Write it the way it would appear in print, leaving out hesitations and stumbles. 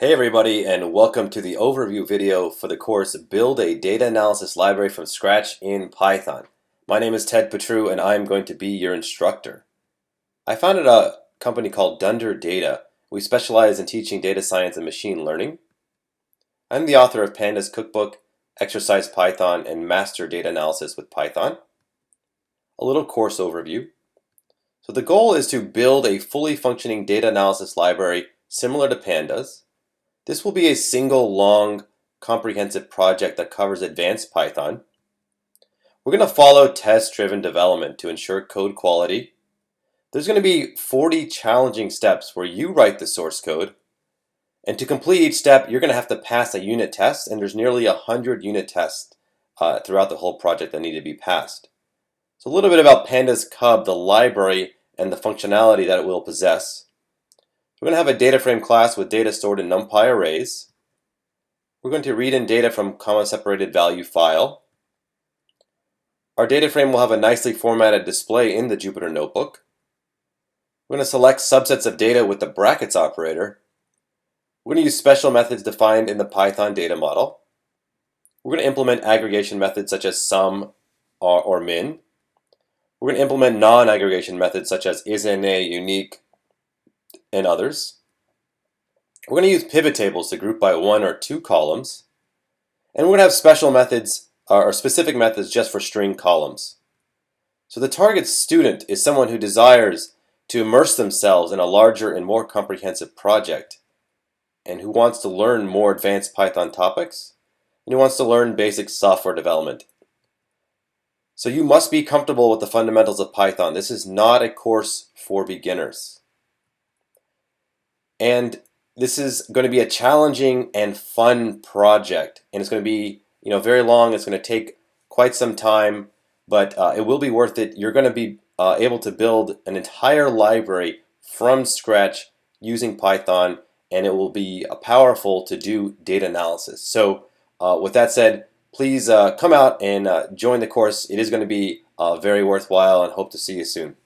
Hey everybody, and welcome to the overview video for the course Build a Data Analysis Library from Scratch in Python. My name is Ted Petrou and I'm going to be your instructor. I founded a company called Dunder Data. We specialize in teaching data science and machine learning. I'm the author of Pandas Cookbook, Exercise Python, and Master Data Analysis with Python. A little course overview. So the goal is to build a fully functioning data analysis library similar to Pandas. This will be a single, long, comprehensive project that covers advanced Python. We're going to follow test-driven development to ensure code quality. There's going to be 40 challenging steps where you write the source code. And to complete each step, you're going to have to pass a unit test, and there's nearly 100 unit tests throughout the whole project that need to be passed. So a little bit about Pandas Cub, the library, and the functionality that it will possess. We're going to have a DataFrame class with data stored in NumPy arrays. We're going to read in data from comma-separated value file. Our DataFrame will have a nicely formatted display in the Jupyter Notebook. We're going to select subsets of data with the brackets operator. We're going to use special methods defined in the Python data model. We're going to implement aggregation methods such as sum or min. We're going to implement non-aggregation methods such as isna, unique, and others. We're going to use pivot tables to group by one or two columns. And we're going to have special methods or specific methods just for string columns. So the target student is someone who desires to immerse themselves in a larger and more comprehensive project, and who wants to learn more advanced Python topics, and who wants to learn basic software development. So you must be comfortable with the fundamentals of Python. This is not a course for beginners. And this is going to be a challenging and fun project, and it's going to be very long. It's going to take quite some time, but it will be worth it. You're going to be able to build an entire library from scratch using Python, and it will be powerful to do data analysis. So with that said, please come out and join the course. It is going to be very worthwhile, and hope to see you soon.